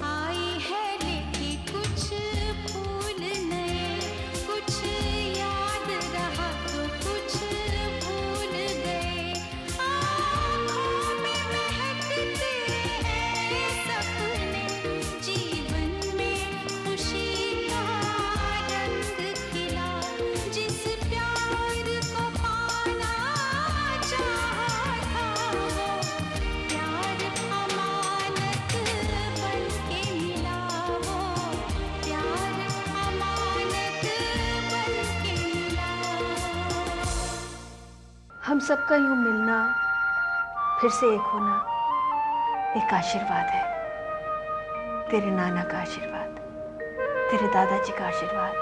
आई है लेके कुछ फूल नए, कुछ याद रहा तो कुछ भूल गए। आँखों में महकते हैं सपने, जीवन में खुशी का रंग खिला। जिस प्यार को पाना चाहा था, वो प्यार अमानत बन के मिला। वो प्यार अमानत बन के मिला। हम सबका यूं मिलना, फिर से एक होना, एक आशीर्वाद है। तेरे नाना का आशीर्वाद, तेरे दादाजी का आशीर्वाद,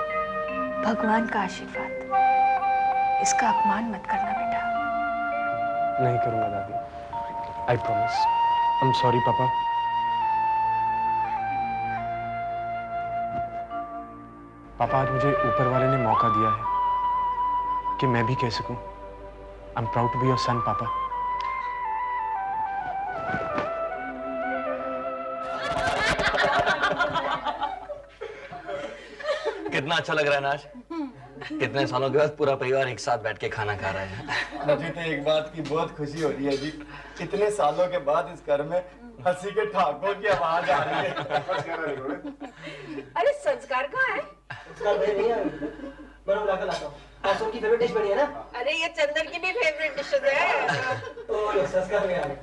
भगवान का आशीर्वाद। इसका अपमान मत करना बेटा। नहीं करूंगा दादी, I promise. I am sorry पापा। पापा, आज मुझे ऊपर वाले ने मौका दिया है कि मैं भी कह सकूं I am proud to be your son papa. कितना अच्छा लग रहा है ना आज। कितने सालों के बाद पूरा परिवार एक साथ बैठ के खाना खा रहे हैं। मुझे तो एक बात की बहुत खुशी हो रही है जी, इतने सालों के बाद इस घर में हंसी के ठहाकों की आवाज आ रही है। अरे संस्कार कहाँ है? संस्कार भाई नहीं है, मैं बुलाकर लाता हूँ। आसो की फेवरेट डिश बनी है ना? अरे ये चंदन की भी फेवरेट डिशेज है। ओ संस्कार में आ गए।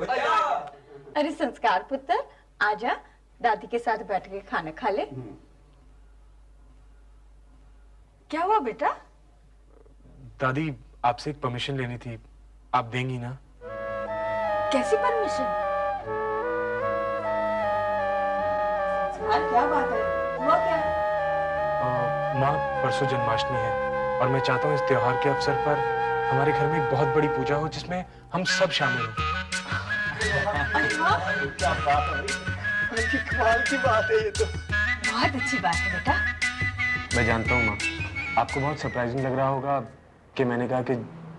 अरे संस्कार पुत्र, आजा, दादी के साथ बैठ के खाना खा ले। क्या हुआ बेटा? दादी, आपसे एक परमिशन लेनी थी, आप देंगी ना? कैसी परमिशन? क्या बात है, हुआ क्या? माँ, परसों जन्माष्टमी है और मैं चाहता हूँ इस त्योहार के अवसर पर हमारे घर में एक बहुत बड़ी पूजा हो जिसमें हम सब शामिल हों। क्या बात है, बड़ी कमाल की बात है ये तो। बहुत अच्छी बात है बेटा। मैं जानता हूँ माँ, आपको बहुत सरप्राइजिंग लग रहा होगा कि मैंने कहा कि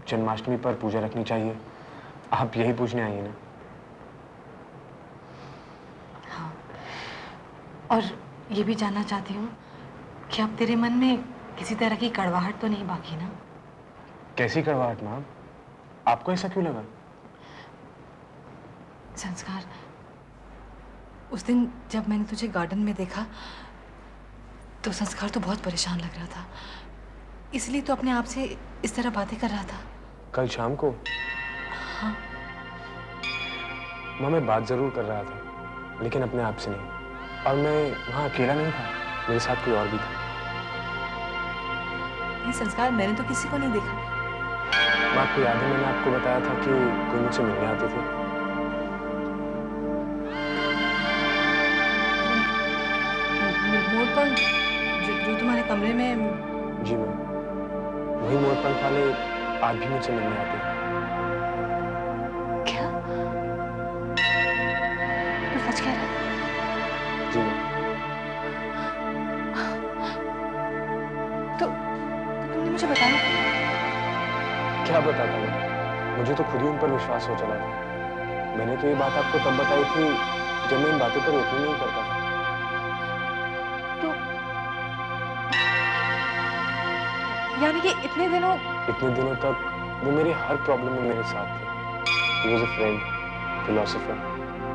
जन्माष्टमी पर पूजा रखनी चाहिए। आप यही पूछने आई हैं ना? हाँ, और ये भी जानना चाहती हूँ कि अब तेरे मन में किसी तरह की कड़वाहट तो नहीं बाकी ना? कैसी कड़वाहट माँ? आपको ऐसा क्यों लगा? संस्कार, उस दिन जब मैंने तुझे गार्डन में देखा तो संस्कार तो बहुत परेशान लग रहा था, इसलिए तो अपने आप से इस तरह बातें कर रहा था। कल शाम को? हाँ। माँ, मैं बात जरूर कर रहा था लेकिन अपने आप से नहीं, और मैं वहाँ अकेला नहीं था, मेरे साथ कोई और भी था। नहीं संस्कार, मैंने तो किसी को नहीं देखा। माँ, आपको याद है मैंने आपको बताया था कि कोई मुझसे मिलने आते थे? मोरपंख जो तुम्हारे कमरे में? जी मैम, वही मोरपंख वाले आज भी मुझसे मिलने आते हैं। क्या तू सच कह रहा है? जी मैम। तो तुमने मुझे बताया क्यों? क्या बताता मैं, मुझे तो खुद ही उन पर विश्वास हो चला था। मैंने तो ये बात आपको तब बताई थी जब मैं इन बातों पर यकीन नहीं करता था। तो यानी कि इतने दिनों तक वो मेरे हर प्रॉब्लम में मेरे साथ थे। He was a friend, philosopher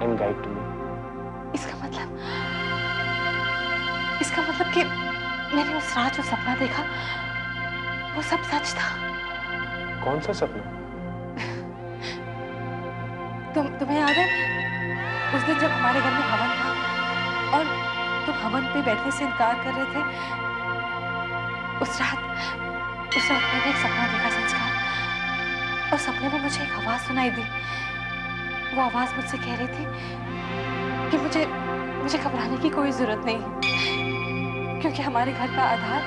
and guide to me. इसका मतलब कि मैंने उस रात जो सपना देखा वो सब सच था। कौन सा सपना? तुम्हें याद है उस दिन जब हमारे घर में हवन था और तुम हवन पे बैठने से इनकार कर रहे थे? उस रात मैंने एक सपना देखा संस्कार, और सपने में मुझे एक आवाज सुनाई दी। वो आवाज मुझसे कह रही थी कि मुझे घबराने की कोई जरूरत नहीं, क्योंकि हमारे घर का आधार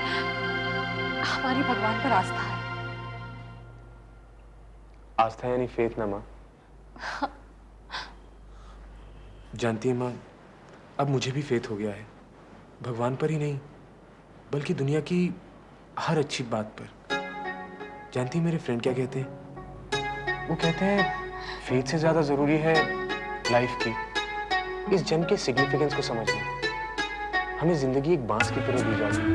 हमारी भगवान पर आस्था है। आस्था यानी फेथ ना माँ? जानती है माँ, अब मुझे भी फेथ हो गया है, भगवान पर ही नहीं बल्कि दुनिया की हर अच्छी बात पर। जानती है मेरे फ्रेंड क्या कहते हैं? वो कहते हैं फेथ से ज्यादा जरूरी है लाइफ की, इस जन्म के सिग्निफिकेंस को समझ लें। हमें जिंदगी एक बांस की तरह दी जाती है।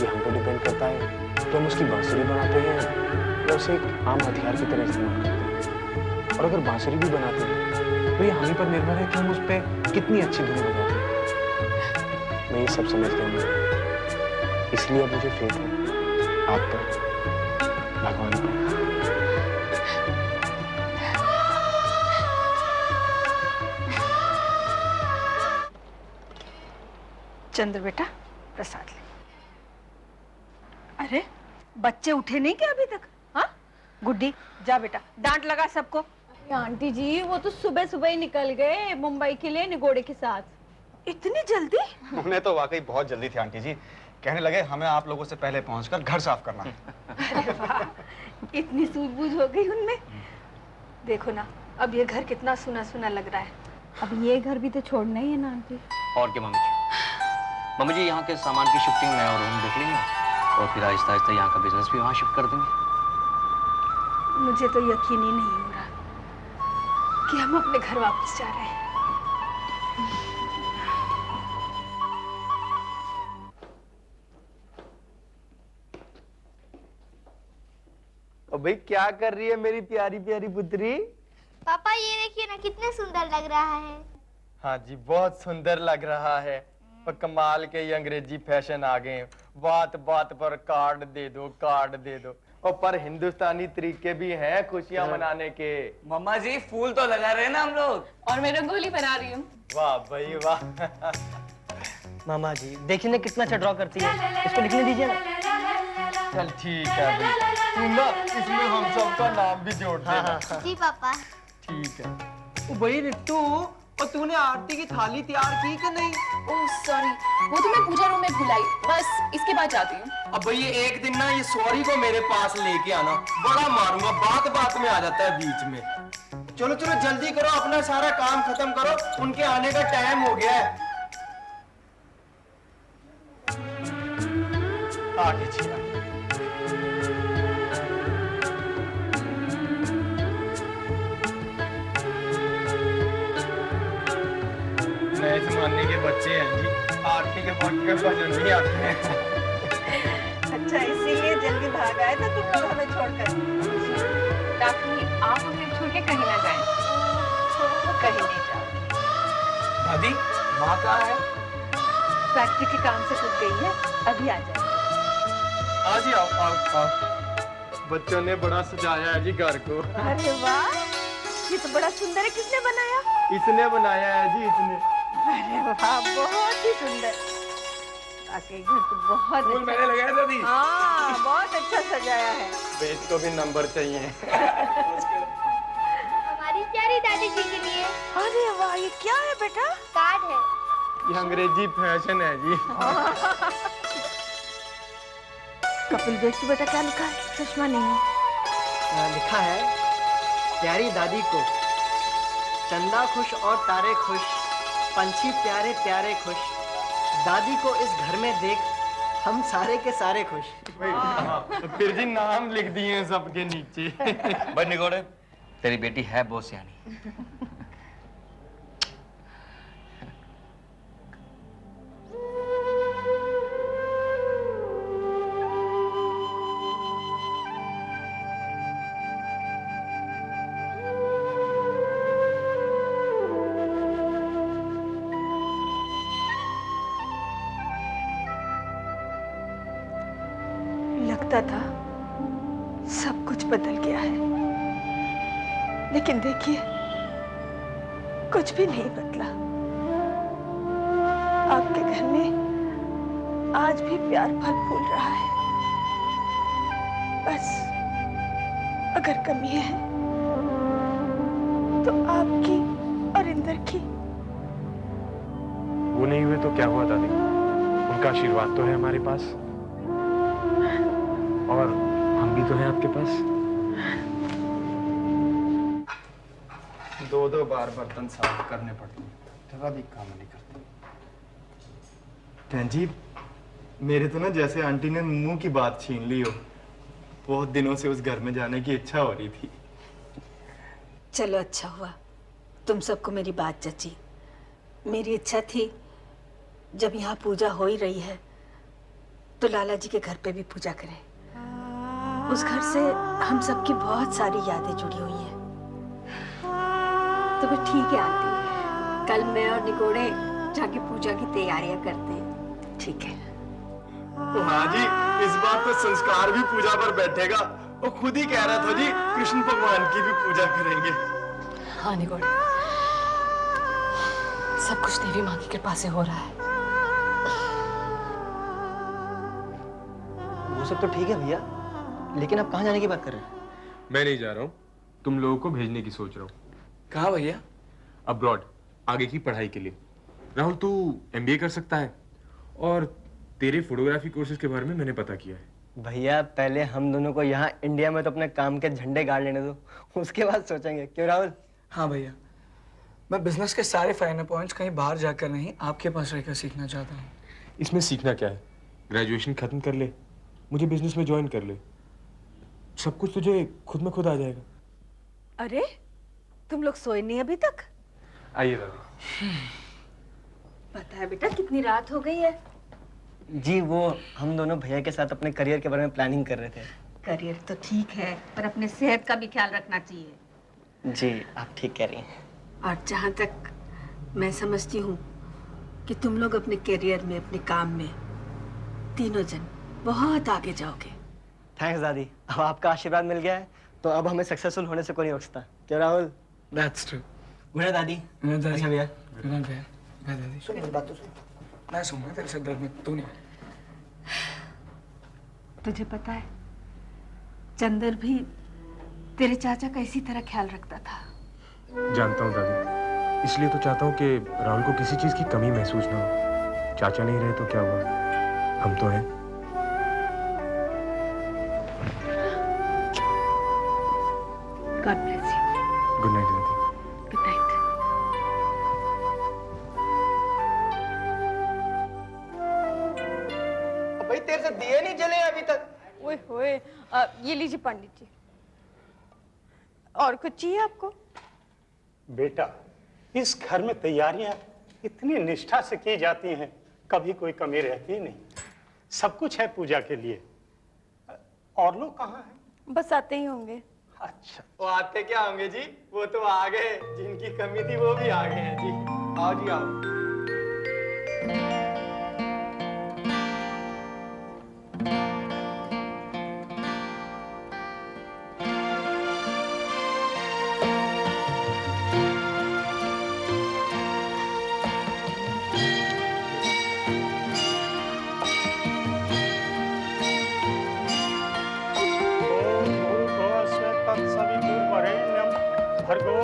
ये हम पर डिपेंड करता है कि हम उसकी बांसुरी बनाते हैं या उसे एक आम हथियार की तरह इस्तेमाल करते हैं। और अगर बांसुरी भी बनाते हैं तो ये हम ही पर निर्भर है कि हम उस पर कितनी अच्छी धुन बजाते हैं। मैं ये सब समझ गया हूँ, इसलिए अब मुझे फेथ है आप पर, भगवान पर। चंद्र बेटा प्रसाद ले। अरे बच्चे उठे नहीं क्या अभी तक? हाँ गुड्डी जा बेटा, डांट लगा सबको। आंटी जी वो तो सुबह सुबह ही निकल गए मुंबई के लिए निगोड़े के साथ। इतनी जल्दी? उन्हें तो वाकई बहुत जल्दी थी आंटी जी। कहने लगे हमें आप लोगों से पहले पहुंचकर घर साफ करना है। अरे वाह, इतनी सूझबूझ हो गई उनमें। देखो ना अब ये घर कितना सुना सुना लग रहा है। अब ये घर भी तो छोड़ना ही है ना आंटी। और क्या मम्मी जी? मम्मी जी यहाँ के सामान की शिफ्टिंग नया रूम देख लेंगे और फिर आहिस्ता आहिस्ता यहाँ का बिजनेस भी वहाँ शिफ्ट कर देंगे। मुझे तो यकीन ही नहीं हो रहा कि हम अपने घर वापस जा रहे हैं। और भाई क्या कर रही है मेरी प्यारी प्यारी पुत्री? पापा ये देखिए ना कितने सुंदर लग रहा है। हाँ जी बहुत सुंदर लग रहा है। पर कमाल के ये अंग्रेजी फैशन आ गए हैं। बात बात पर कार्ड दे दो, कार्ड दे दो। और पर हिंदुस्तानी तरीके भी हैं खुशियां मनाने के। मम्मा जी फूल तो लगा रहे हैं ना हम लोग। और मैं रंगोली बना रही हूँ। वाह भाई वाह। मामा जी देखिए ना कितना अच्छा ड्रॉ करती है, इसको लिखने दीजिए ना। चल ठीक है भाई, तू ना इसमें हम सबका नाम भी जोड़ देना। जी पापा। ठीक है। ओ भाई रिट्टू, और तूने आरती की थाली तैयार की कि नहीं? ओह सॉरी, वो तो मैं पूजा रूम में भुलाई, बस इसके बाद जाती हूँ। अब भैया एक दिन ना ये सॉरी को मेरे पास लेके आना, बड़ा मारूंगा, बात बात में आ जाता है बीच में। चलो चलो जल्दी करो, अपना सारा काम खत्म करो, उनके आने का टाइम हो गया है। आगे चला। नए जमाने के बच्चे हैं जी, आरती के वक्त के भजन नहीं आते हैं। अच्छा इसीलिए जल्दी भाग आए थे तुम लोग हमें छोड़कर। ताकि आप हमें छोड़ के कहीं ना जाएं। कहीं नहीं जाओगे। दादी माँ कहाँ है? फैक्ट्री के काम से छूट गई है, अभी आ जाएगी। आज ही आओ आओ आओ। बच्चों ने बड़ा सजाया है जी घर को। अरे वाह, ये तो बड़ा सुंदर है। किसने बनाया? इसने बनाया है जी, इसने। अरे वाह, बहुत ही सुंदर। आके घर तो बहुत फूल मैंने लगाया दादी। हाँ, बहुत अच्छा सजाया है। बेच को भी नंबर चाहिए। हमारी प्यारी दादी जी के लिए अरे वाह, ये क्या है बेटा? कार्ड है। ये अंग्रेजी फैशन है जी। कपिल देख तो बेटा क्या लिखा है? चश्मा नहीं है। लिखा है प्यारी दादी को, चंदा खुश और तारे खुश, पंछी प्यारे प्यारे खुश, दादी को इस घर में देख हम सारे के सारे खुश। फिर जी नाम लिख दिए हैं सबके नीचे। भाई निगोड़े, तेरी बेटी है बहुत सियानी। लगता था सब कुछ बदल गया है, लेकिन देखिए कुछ भी नहीं बदला। आपके घर में आज भी प्यार फल फूल रहा है। बस अगर कमी है तो आपकी और इंदर की। वो नहीं हुए तो क्या हुआ दादी, उनका आशीर्वाद तो है हमारे पास, और हम भी तो हैं आपके पास। दो दो बार बर्तन साफ करने पड़ते हैं, जरा भी काम नहीं करते। बहन जी, मेरे तो ना जैसे आंटी ने मुंह की बात छीन ली हो। बहुत दिनों से उस घर में जाने की इच्छा हो रही थी। चलो अच्छा हुआ तुम सबको मेरी बात जची। मेरी इच्छा थी जब यहाँ पूजा हो ही रही है तो लाला जी के घर पे भी पूजा करें। उस घर से हम सबकी बहुत सारी यादें जुड़ी हुई हैं। तो फिर ठीक है आंटी, कल मैं और निगोड़े जाके पूजा की तैयारियां करते हैं। ठीक है। हाँ जी, इस बार तो संस्कार भी पूजा पर बैठेगा। वो खुद ही कह रहा था जी, कृष्ण भगवान की भी पूजा करेंगे। हाँ निगोड़े, सब कुछ देवी माँ की कृपा से हो रहा है। वो सब तो ठीक है भैया, लेकिन आप कहाँ जाने की बात कर रहे हैं? मैं नहीं जा रहा हूँ, तुम लोगों को भेजने की सोच रहा हूँ। कहाँ भैया? अब्रॉड, आगे की पढ़ाई के लिए। राहुल तू MBA कर सकता है, और तेरे फोटोग्राफी कोर्सेज के बारे में मैंने पता किया है। भैया पहले हम दोनों को यहाँ इंडिया में तो अपने काम के झंडे गाड़ लेने दो, उसके बाद सोचेंगे। क्यों राहुल? हाँ भैया, मैं बिजनेस के सारे फाइनल पॉइंट्स कहीं बाहर जाकर नहीं, आपके पास रहकर सीखना चाहता हूँ। इसमें सीखना क्या है? ग्रेजुएशन खत्म कर ले, मुझे बिजनेस में ज्वाइन कर ले, सब कुछ तुझे खुद में खुद आ जाएगा। अरे तुम लोग सोए नहीं अभी तक? आइए दादी। पता है बेटा कितनी रात हो गई है? जी वो हम दोनों भैया के साथ अपने करियर के बारे में प्लानिंग कर रहे थे। करियर तो ठीक है, पर अपने सेहत का भी ख्याल रखना चाहिए। जी आप ठीक कह रही हैं। और जहाँ तक मैं समझती हूँ कि तुम लोग अपने करियर में, अपने काम में तीनों जन बहुत आगे जाओगे। थैंक्स दादी, अब आपका आशीर्वाद मिल गया है तो अब हमें सक्सेसफुल होने से कोई नहीं रोकता। क्यों राहुल? That's true. गुड दादी। अच्छा भैया। गुड नाइट भैया। बाय दादी। सुन मेरी बात तो सुन। मैं सुनूंगा तेरे से दर्द में, तू नहीं। तुझे पता है चंदर भी तेरे चाचा का इसी तरह ख्याल रखता था। जानता हूँ दादी, इसलिए तो चाहता हूँ कि राहुल को किसी चीज की कमी महसूस ना हो। चाचा नहीं रहे तो क्या हुआ, हम तो हैं। God bless you. Good night दादी। Good night. भाई तेरे से दिए नहीं जले अभी तक। ओए होए, ये लीजिए पंडित जी। और कुछ चाहिए आपको? बेटा, इस घर में तैयारियां इतनी निष्ठा से की जाती हैं, कभी कोई कमी रहती नहीं। सब कुछ है पूजा के लिए। और लोग कहाँ हैं? बस आते ही होंगे। अच्छा, वो आते क्या होंगे जी, वो तो आ गए। जिनकी कमी थी वो भी आ गए हैं जी। आओ जी आओ। तत्सवितुर्वरेण्यं भर्गो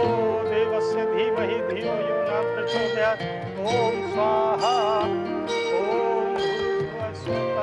देवस्य धीमहि धियो यो न प्रचोदयात्। ओम स्वाहा। ओम भूर्भुवः स्वः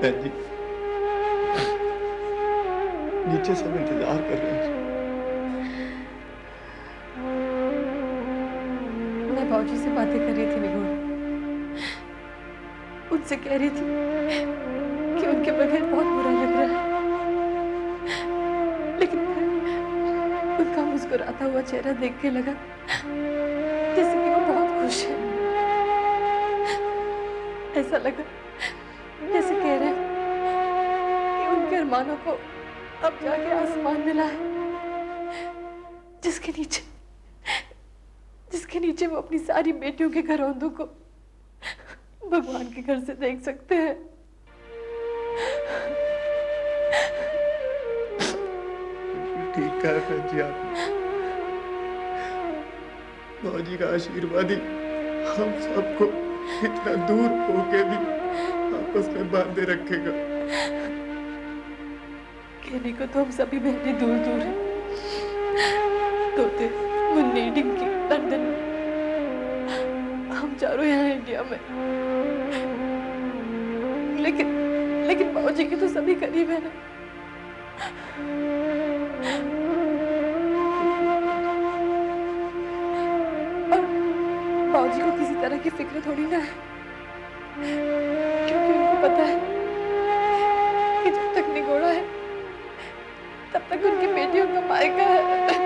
बहन जी, नीचे सब इंतजार कर रहे हैं। मैं बाबूजी से बातें कर रही थी निगोड़। उनसे कह रही थी कि उनके बगैर बहुत बुरा लग रहा है, लेकिन फिर उनका मुस्कुराता हुआ चेहरा देख के लगा जैसे कि वो बहुत खुश है। ऐसा लगा जैसे कह रहे हैं कि उनके अरमानों को अब जाके आसमान मिला है, जिसके नीचे वो अपनी सारी बेटियों के घरौंदों को भगवान के घर से देख सकते हैं। ठीक कहा बहन जी आपने। बाबूजी का आशीर्वाद ही हम सबको इतना दूर होके भी आपस में बांधे रखेगा। कहने को तो हम सभी बहनें दूर दूर हैं, तोते, मुन्नी, डिंकी लंदन में, हम चारों यहाँ इंडिया में। लेकिन बाबूजी के तो सभी करीब है ना। और बाबूजी को किसी तरह की फिक्र थोड़ी ना है, क्योंकि उनको पता है कि जब तक निगोड़ा है तब तक उनकी बेटियों का मायका है।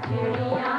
चिड़िया